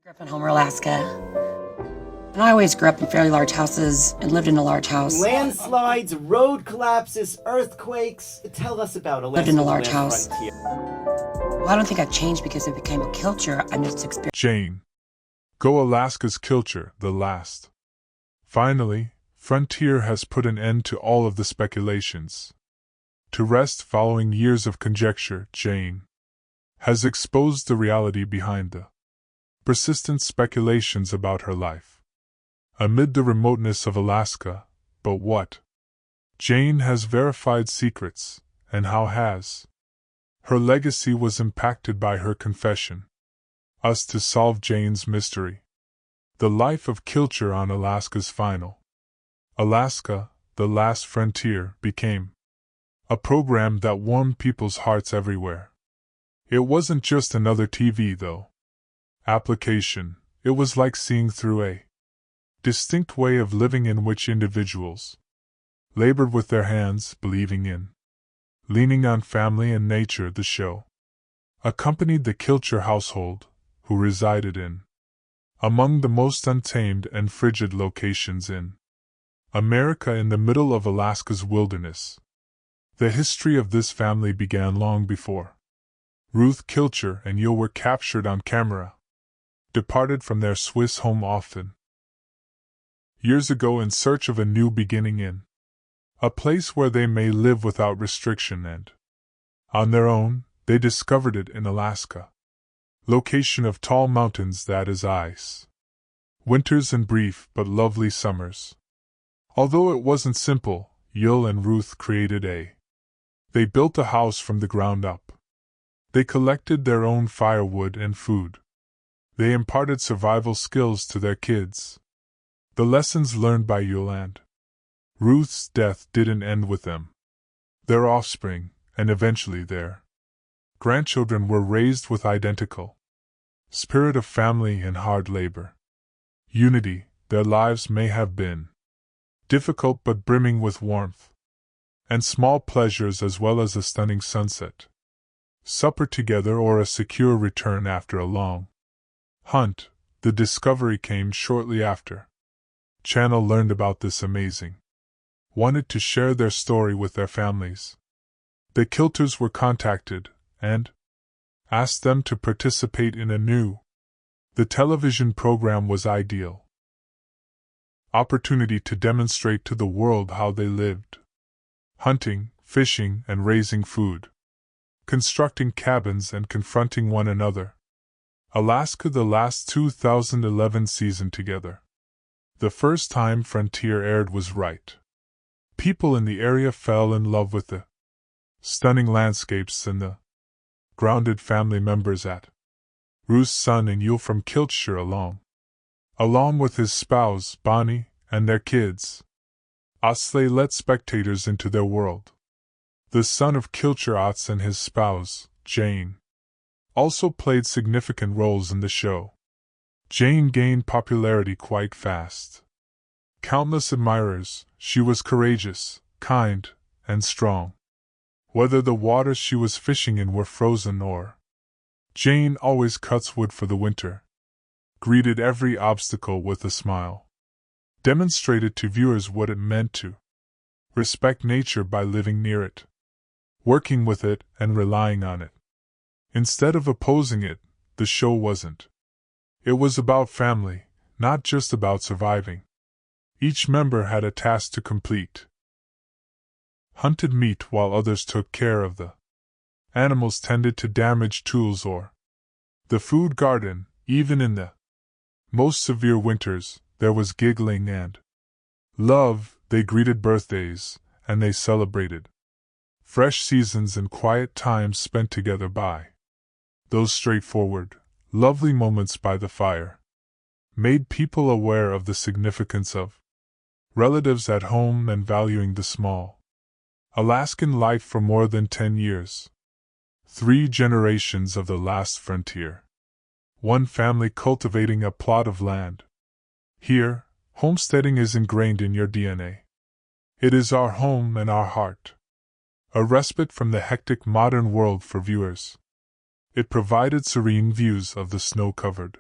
Grew up in Homer, Alaska. And I always grew up in fairly large houses and lived in a large house. Landslides, road collapses, earthquakes. Tell us about Alaska's Lived in a large house. frontier. Well, I don't think I changed because I became a Kilcher. I just experienced. Jane. Go Alaska's Kilcher, the last. Finally, Frontier has put an end to all of the speculations. To rest following years of conjecture, Jane has exposed the reality behind the persistent speculations about her life. Amid the remoteness of Alaska, but what? Jane has verified secrets, and how has her legacy was impacted by her confession. Us to solve Jane's mystery. The life of Kilcher on Alaska's final. Alaska, the Last Frontier, became a program that warmed people's hearts everywhere. It wasn't just another TV, though. Application, it was like seeing through a distinct way of living in which individuals labored with their hands, believing in, leaning on family and nature. The show accompanied the Kilcher household, who resided in among the most untamed and frigid locations in America in the middle of Alaska's wilderness. The history of this family began long before Ruth Kilcher and Yul were captured on camera, departed from their Swiss home often years ago in search of a new beginning in a place where they may live without restriction, and on their own, they discovered it in Alaska. Location of tall mountains that is ice. Winters and brief but lovely summers. Although it wasn't simple, Yul and Ruth created They built a house from the ground up. They collected their own firewood and food. They imparted survival skills to their kids. The lessons learned by Yul and Ruth's death didn't end with them. Their offspring, and eventually their grandchildren, were raised with identical spirit of family and hard labor. Unity. Their lives may have been difficult but brimming with warmth and small pleasures, as well as a stunning sunset, supper together, or a secure return after a long hunt. The discovery came shortly after Channel learned about this amazing. Wanted to share their story with their families. The Kilchers were contacted, and asked them to participate in the television program was ideal opportunity to demonstrate to the world how they lived. Hunting, fishing, and raising food. Constructing cabins and confronting one another. Alaska, the last 2011 season together. The first time Frontier aired was right. People in the area fell in love with the stunning landscapes and the grounded family members at Ruth's son and Yul from Kilcher along with his spouse, Bonnie, and their kids. Osley let spectators into their world. The son of Kilcher, Otz, and his spouse, Jane, also played significant roles in the show. Jane gained popularity quite fast. Countless admirers. She was courageous, kind, and strong. Whether the waters she was fishing in were frozen or Jane always cuts wood for the winter. Greeted every obstacle with a smile. Demonstrated to viewers what it meant to respect nature by living near it, working with it, and relying on it. Instead of opposing it, the show wasn't. It was about family, not just about surviving. Each member had a task to complete. Hunted meat while others took care of the animals, tended to damaged tools or the food garden. Even in the most severe winters, there was giggling and love. They greeted birthdays, and they celebrated fresh seasons and quiet times spent together by those straightforward, lovely moments by the fire. Made people aware of the significance of relatives at home and valuing the small Alaskan life for more than 10 years. 3 generations of the last frontier. One family cultivating a plot of land. Here, homesteading is ingrained in your DNA. It is our home and our heart. A respite from the hectic modern world for viewers. It provided serene views of the snow-covered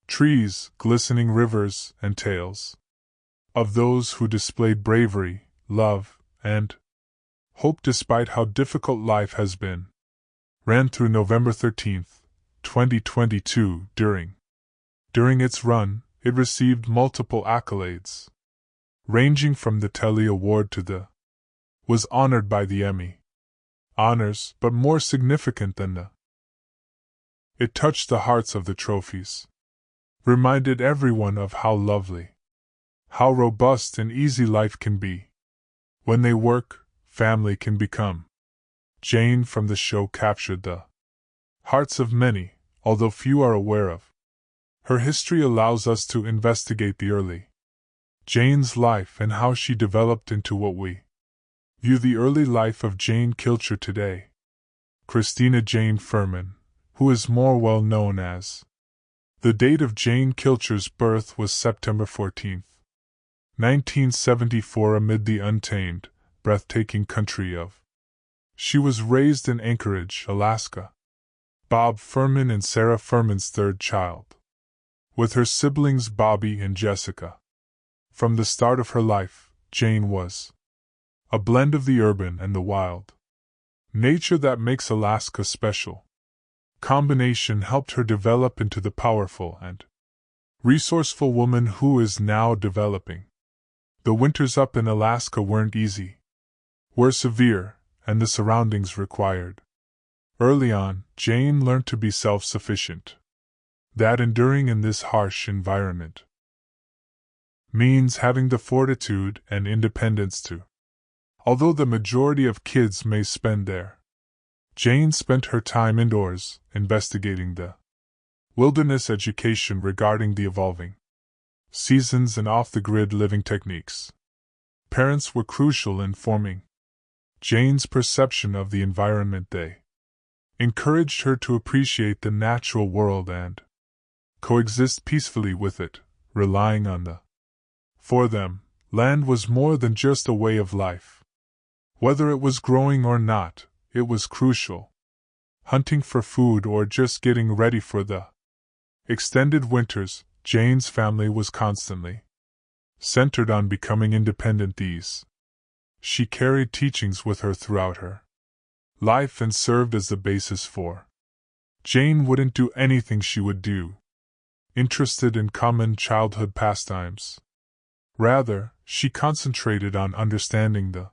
trees, glistening rivers, and tales of those who displayed bravery, love, and hope despite how difficult life has been, ran through November 13th, 2022. During its run, it received multiple accolades, ranging from the Telly Award to the was honored by the Emmy honors, but more significant than it touched the hearts of the trophies, reminded everyone of how lovely, how robust and easy life can be. When they work, family can become. Jane from the show captured the hearts of many, although few are aware of. Her history allows us to investigate the early Jane's life and how she developed into what we view the early life of Jane Kilcher today. Christina Jane Furman, who is more well known as the date of Jane Kilcher's birth was September 14, 1974, amid the untamed, breathtaking country of. She was raised in Anchorage, Alaska. Bob Furman and Sarah Furman's third child, with her siblings Bobby and Jessica. From the start of her life, Jane was a blend of the urban and the wild nature that makes Alaska special. Combination helped her develop into the powerful and resourceful woman who is now developing. The winters up in Alaska weren't easy, were severe, and the surroundings required. Early on, Jane learned to be self-sufficient. That enduring in this harsh environment means having the fortitude and independence to. Although the majority of kids may spend there, Jane spent her time indoors, investigating the wilderness, education regarding the evolving seasons and off-the-grid living techniques. Parents were crucial in forming Jane's perception of the environment. They encouraged her to appreciate the natural world and coexist peacefully with it, relying on the. For them, land was more than just a way of life. Whether it was growing or not, it was crucial. Hunting for food or just getting ready for the extended winters, Jane's family was constantly centered on becoming independent. She carried teachings with her throughout her life and served as the basis for. Jane wouldn't do anything she would do interested in common childhood pastimes. Rather, she concentrated on understanding the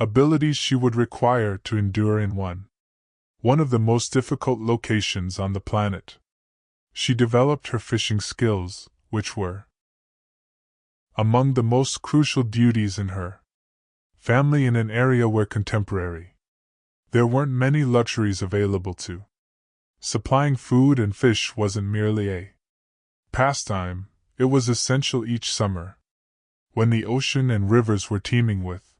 abilities she would require to endure in one of the most difficult locations on the planet. She developed her fishing skills, which were among the most crucial duties in her family in an area where there weren't many luxuries available to. Supplying food and fish wasn't merely a pastime, it was essential each summer. When the ocean and rivers were teeming with,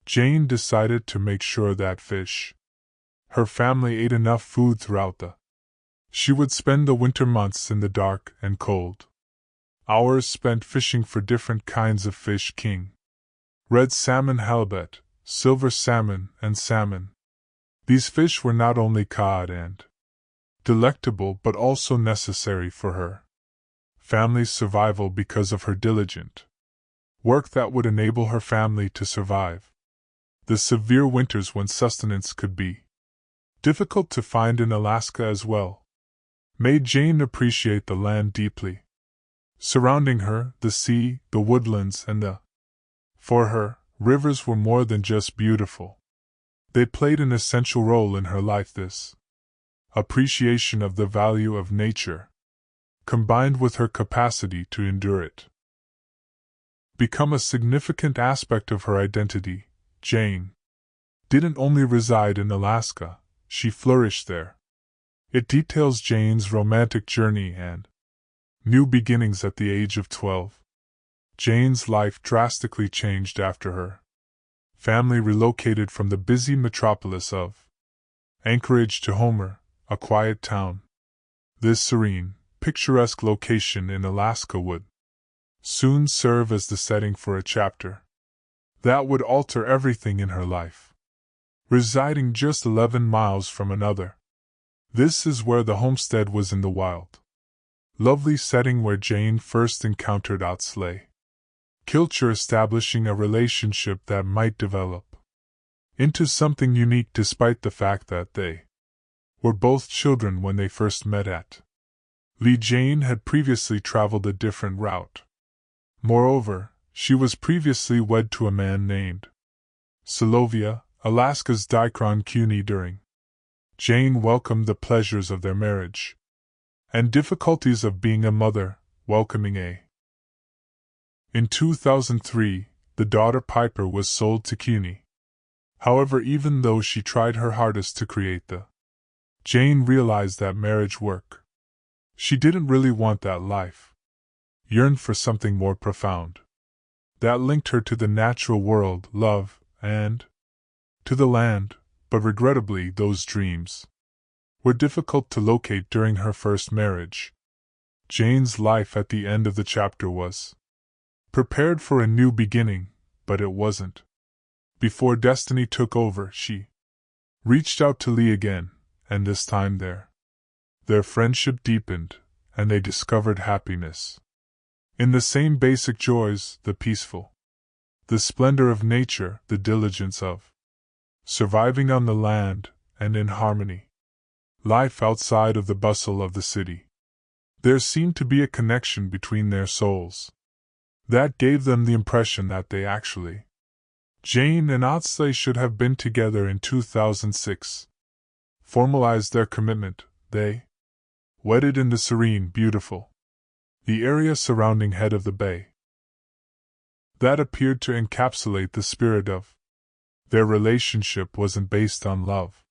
Jane decided to make sure that her family ate enough food throughout the. She would spend the winter months in the dark and cold hours spent fishing for different kinds of fish: king, red salmon, halibut, silver salmon, and salmon. These fish were not only cod and delectable but also necessary for her family's survival because of her diligent work that would enable her family to survive the severe winters when sustenance could be difficult to find in Alaska as well, made Jane appreciate the land deeply. Surrounding her, the sea, the woodlands, and for her, rivers were more than just beautiful. They played an essential role in her life. This appreciation of the value of nature, combined with her capacity to endure it, become a significant aspect of her identity. Jane didn't only reside in Alaska, she flourished there. It details Jane's romantic journey and new beginnings at the age of 12. Jane's life drastically changed after her family relocated from the busy metropolis of Anchorage to Homer, a quiet town. This serene, picturesque location in Alaska would soon serve as the setting for a chapter that would alter everything in her life. Residing just 11 miles from another, this is where the homestead was in the wild. lovely setting where Jane first encountered Outsley. Kilcher establishing a relationship that might develop into something unique despite the fact that they were both children when they first met at Lee. Jane had previously traveled a different route. Moreover, she was previously wed to a man named Solovia, Alaska's Dicron Cuny. During Jane welcomed the pleasures of their marriage and difficulties of being a mother, welcoming a. In 2003, the daughter Piper was sold to Cuny. However, even though she tried her hardest to create the Jane realized that marriage work. She didn't really want that life. Yearned for something more profound. That linked her to the natural world, love, and to the land, but regrettably those dreams were difficult to locate during her first marriage. Jane's life at the end of the chapter was prepared for a new beginning, but it wasn't. Before destiny took over, she reached out to Lee again, and this time their friendship deepened, and they discovered happiness in the same basic joys, the peaceful, the splendor of nature, the diligence of surviving on the land, and in harmony. Life outside of the bustle of the city. There seemed to be a connection between their souls that gave them the impression that they actually, Jane and Outsley, should have been together in 2006. Formalized their commitment, they wedded in the serene, beautiful, the area surrounding head of the bay. That appeared to encapsulate the spirit of their relationship. Wasn't based on love.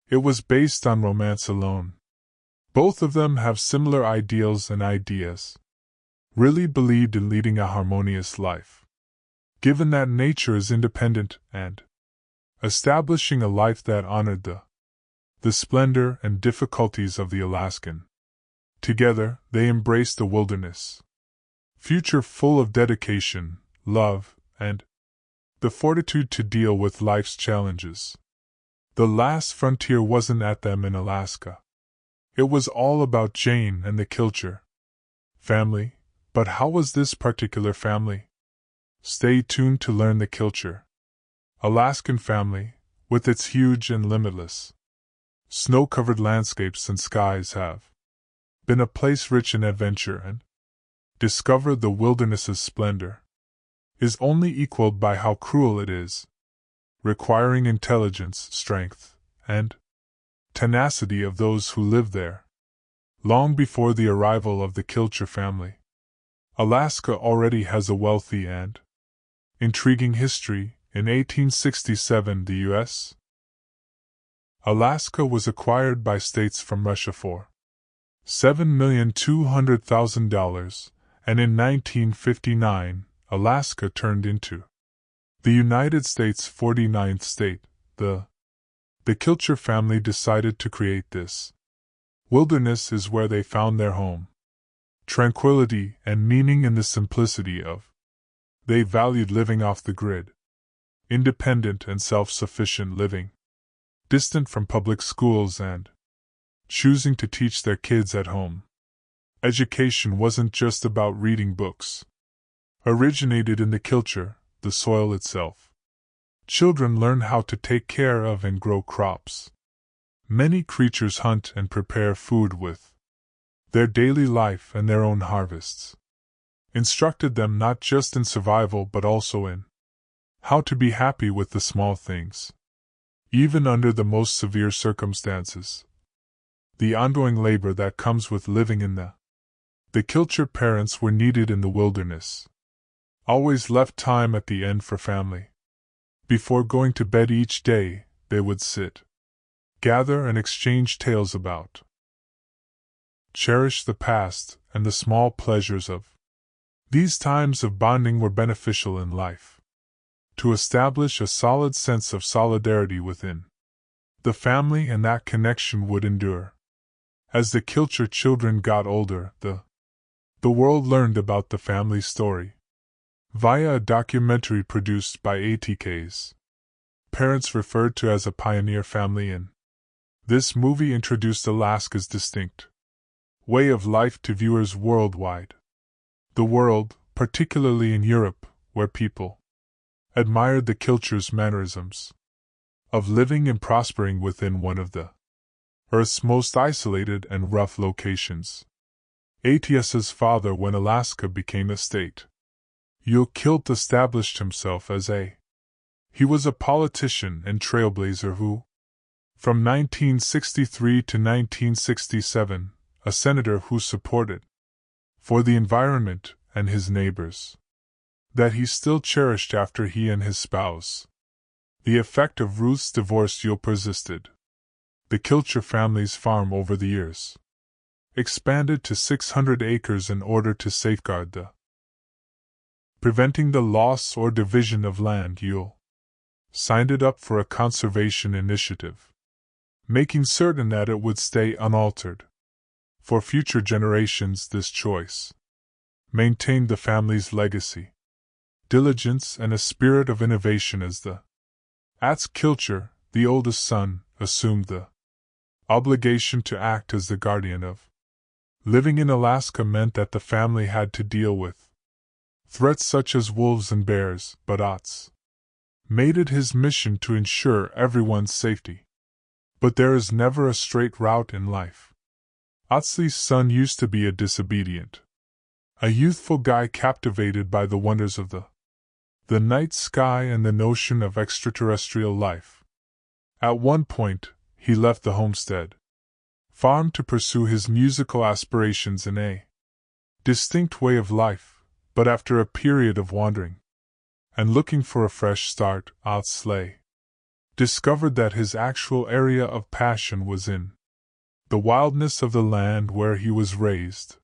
It was based on romance alone. Both of them have similar ideals and ideas. Really believed in leading a harmonious life. Given that nature is independent and establishing a life that honored the splendor and difficulties of the Alaskan. Together, they embraced the wilderness. Future full of dedication, love, and the fortitude to deal with life's challenges. The last frontier wasn't at them in Alaska. It was all about Jane and the Kilcher family, but how was this particular family? Stay tuned to learn the Kilcher Alaskan family, with its huge and limitless snow-covered landscapes and skies, have been a place rich in adventure, and discover the wilderness's splendor is only equaled by how cruel it is, requiring intelligence, strength, and tenacity of those who live there. Long before the arrival of the Kilcher family, Alaska already has a wealthy and intriguing history. In 1867, the U.S. Alaska was acquired by states from Russia for $7,200,000, and in 1959, Alaska turned into the United States' 49th state. The Kilcher family decided to create this wilderness is where they found their home. Tranquility and meaning in the simplicity of. They valued living off the grid. Independent and self-sufficient living. Distant from public schools and choosing to teach their kids at home. Education wasn't just about reading books. Originated in the Kilcher, the soil itself. Children learn how to take care of and grow crops. Many creatures hunt and prepare food with their daily life and their own harvests. Instructed them not just in survival but also in how to be happy with the small things. Even under the most severe circumstances. The ongoing labor that comes with living in the Kilcher parents were needed in the wilderness. Always left time at the end for family. Before going to bed each day, they would sit, gather and exchange tales about. Cherish the past and the small pleasures of. These times of bonding were beneficial in life. To establish a solid sense of solidarity within the family, and that connection would endure. As the Kilcher children got older, the world learned about the family story via a documentary produced by ATK's parents, referred to as a pioneer family. In this movie introduced Alaska's distinct way of life to viewers worldwide. The world, particularly in Europe, where people admired the Kilcher's mannerisms of living and prospering within one of the Earth's most isolated and rough locations. ATS's father, when Alaska became a state, Kilt established himself as he was a politician and trailblazer who, from 1963 to 1967, a senator who supported for the environment and his neighbors, that he still cherished after he and his spouse. The effect of Ruth's divorce persisted. The Kilcher family's farm over the years expanded to 600 acres in order to safeguard preventing the loss or division of land. Signed it up for a conservation initiative, making certain that it would stay unaltered for future generations. This choice maintained the family's legacy, diligence, and a spirit of innovation as the Kilcher, the oldest son, assumed the obligation to act as the guardian of. Living in Alaska meant that the family had to deal with threats such as wolves and bears, but made it his mission to ensure everyone's safety. But there is never a straight route in life. Otsley's son used to be a disobedient, a youthful guy captivated by the wonders of the night sky and the notion of extraterrestrial life. At one point, he left the homestead farm to pursue his musical aspirations in a distinct way of life, but after a period of wandering and looking for a fresh start, Otsley discovered that his actual area of passion was in the wildness of the land where he was raised.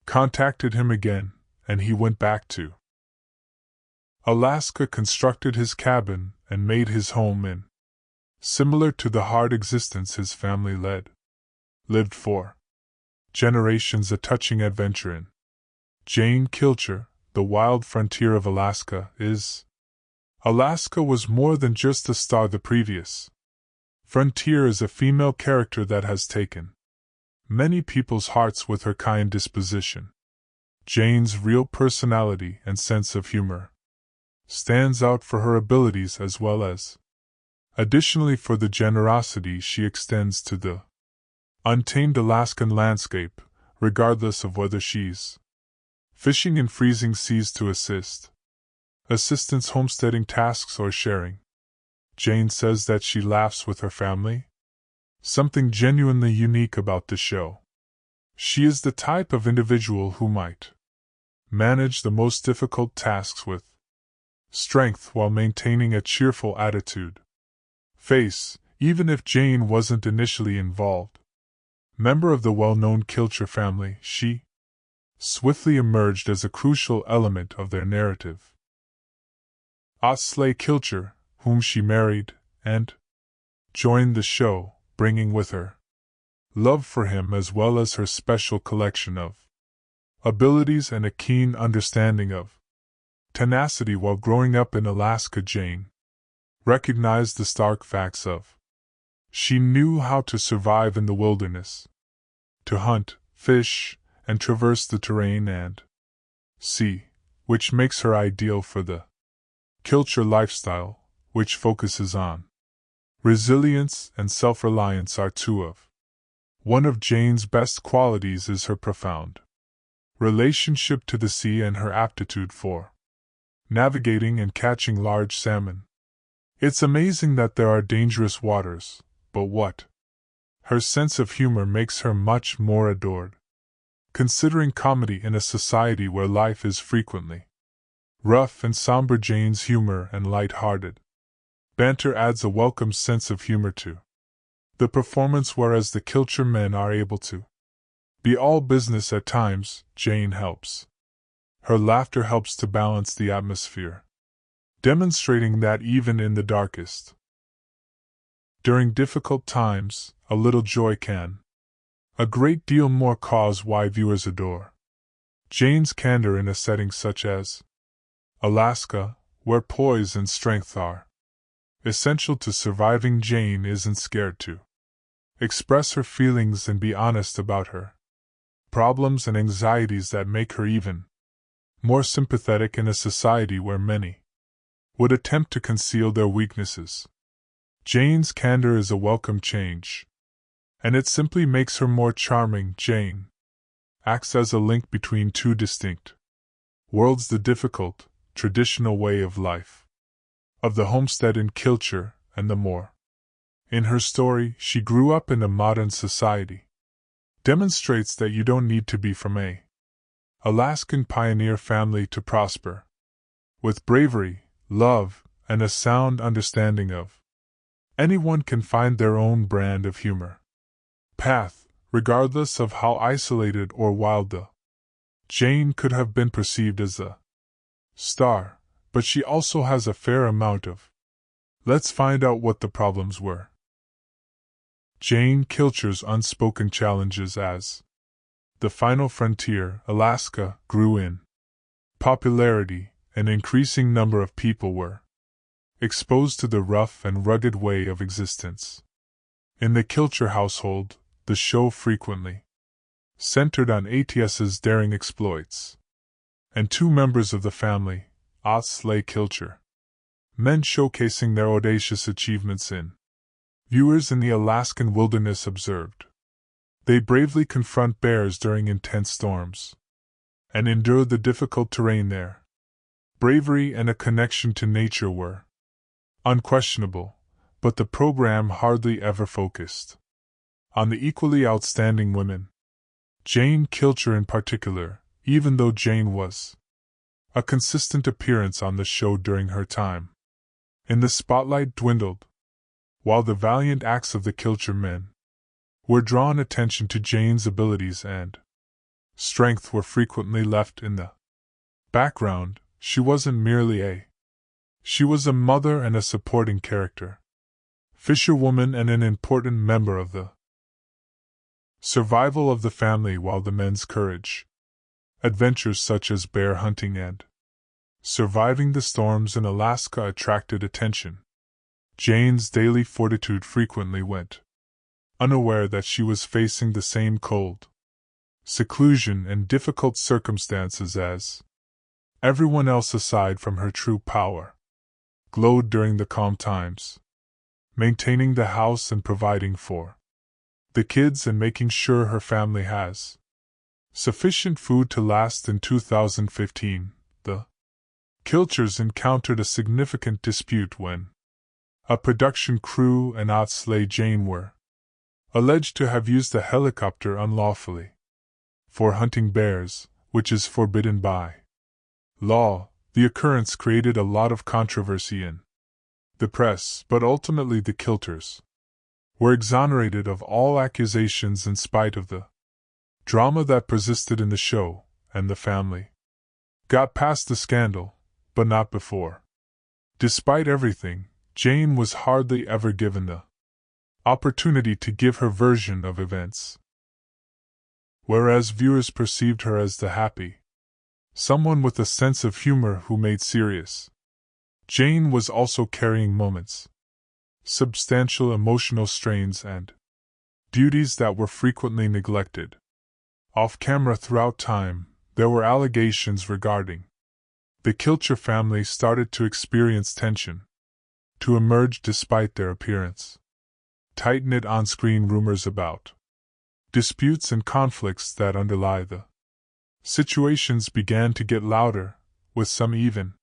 Contacted him again, and he went back to Alaska, constructed his cabin, and made his home in similar to the hard existence his family lived for generations, a touching adventure in Jane Kilcher, the wild frontier of Alaska. Alaska was more than just a star. The previous frontier is a female character that has taken many people's hearts with her kind disposition. Jane's real personality and sense of humor stands out for her abilities as well as, additionally, for the generosity she extends to the untamed Alaskan landscape, regardless of whether she's fishing in freezing seas to assistance homesteading tasks, or sharing. Jane says that she laughs with her family. Something genuinely unique about the show. She is the type of individual who might manage the most difficult tasks with strength while maintaining a cheerful attitude. Even if Jane wasn't initially involved. Member of the well-known Kilcher family, she swiftly emerged as a crucial element of their narrative. Otsley Kilcher, whom she married, and joined the show, bringing with her love for him as well as her special collection of abilities and a keen understanding of tenacity while growing up in Alaska. Jane recognized the stark facts of she knew how to survive in the wilderness, to hunt, fish, and traverse the terrain and sea, which makes her ideal for the Kilcher lifestyle, which focuses on resilience and self-reliance. Are two of one of Jane's best qualities is her profound relationship to the sea and her aptitude for navigating and catching large salmon. It's amazing that there are dangerous waters, but her sense of humor makes her much more adored. Considering comedy in a society where life is frequently rough and somber, Jane's humor and light-hearted banter adds a welcome sense of humor to the performance, whereas the Kilcher men are able to be all business at times. Jane helps. Her laughter helps to balance the atmosphere, demonstrating that even in the darkest, during difficult times, a little joy can a great deal more cause why viewers adore Jane's candor in a setting such as Alaska, where poise and strength are essential to surviving. Jane isn't scared to express her feelings and be honest about her problems and anxieties that make her even more sympathetic in a society where many would attempt to conceal their weaknesses. Jane's candor is a welcome change, and it simply makes her more charming. Jane acts as a link between two distinct worlds: the difficult, traditional way of life of the homestead in Kilcher and the more. In her story, she grew up in a modern society. Demonstrates that you don't need to be from a Alaskan pioneer family to prosper. With bravery, love, and a sound understanding of anyone can find their own brand of humor path, regardless of how isolated or wild the Jane could have been perceived as a star, but she also has a fair amount of. Let's find out what the problems were. Jane Kilcher's unspoken challenges as the final frontier, Alaska, grew in popularity. An increasing number of people were exposed to the rough and rugged way of existence. In the Kilcher household, the show frequently centered on ATS's daring exploits, and two members of the family, Slay Kilcher, men showcasing their audacious achievements in viewers in the Alaskan wilderness observed. They bravely confront bears during intense storms and endure the difficult terrain there. Bravery and a connection to nature were unquestionable, but the program hardly ever focused on the equally outstanding women. Jane Kilcher in particular, even though Jane was a consistent appearance on the show during her time in the spotlight, dwindled, while the valiant acts of the Kilcher men were drawn attention to. Jane's abilities and strength were frequently left in the background. She wasn't merely she was a mother and a supporting character, fisherwoman and an important member of the survival of the family, while the men's courage, adventures such as bear hunting and surviving the storms in Alaska attracted attention. Jane's daily fortitude frequently went unaware that she was facing the same cold, seclusion and difficult circumstances as everyone else. Aside from her true power, glowed during the calm times, maintaining the house and providing for the kids and making sure her family has sufficient food to last. In 2015, the Kilchers encountered a significant dispute when a production crew and Slay Jane were alleged to have used a helicopter unlawfully for hunting bears, which is forbidden by law. The occurrence created a lot of controversy in the press, but ultimately the Kilchers were exonerated of all accusations in spite of the drama that persisted in the show, and the family got past the scandal, but not before. Despite everything, Jane was hardly ever given the opportunity to give her version of events. Whereas viewers perceived her as the happy someone with a sense of humor who made serious, Jane was also carrying moments, substantial emotional strains and duties that were frequently neglected. Off-camera throughout time, there were allegations regarding the Kilcher family started to experience tension to emerge despite their appearance. Tight-knit on-screen rumors about disputes and conflicts that underlie the situations began to get louder, with some even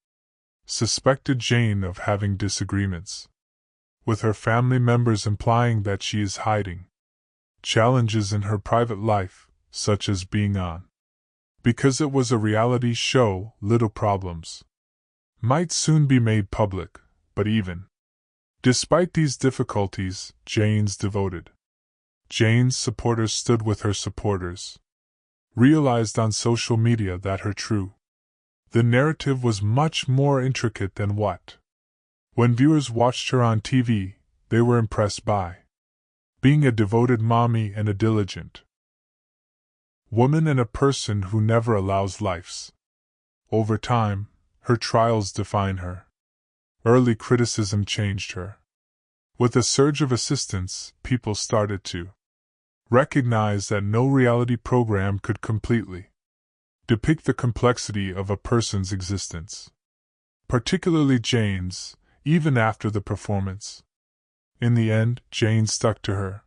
suspected Jane of having disagreements with her family members, implying that she is hiding challenges in her private life, such as being on. Because it was a reality show, little problems might soon be made public, but even despite these difficulties, Jane's supporters stood with her supporters, realized on social media that her the narrative was much more intricate than what. When viewers watched her on TV, they were impressed by being a devoted mommy and a diligent woman and a person who never allows life's. Over time, her trials define her. Early criticism changed her. With a surge of assistance, people started to recognized that no reality program could completely depict the complexity of a person's existence. Particularly Jane's, even after the performance. In the end, Jane stuck to her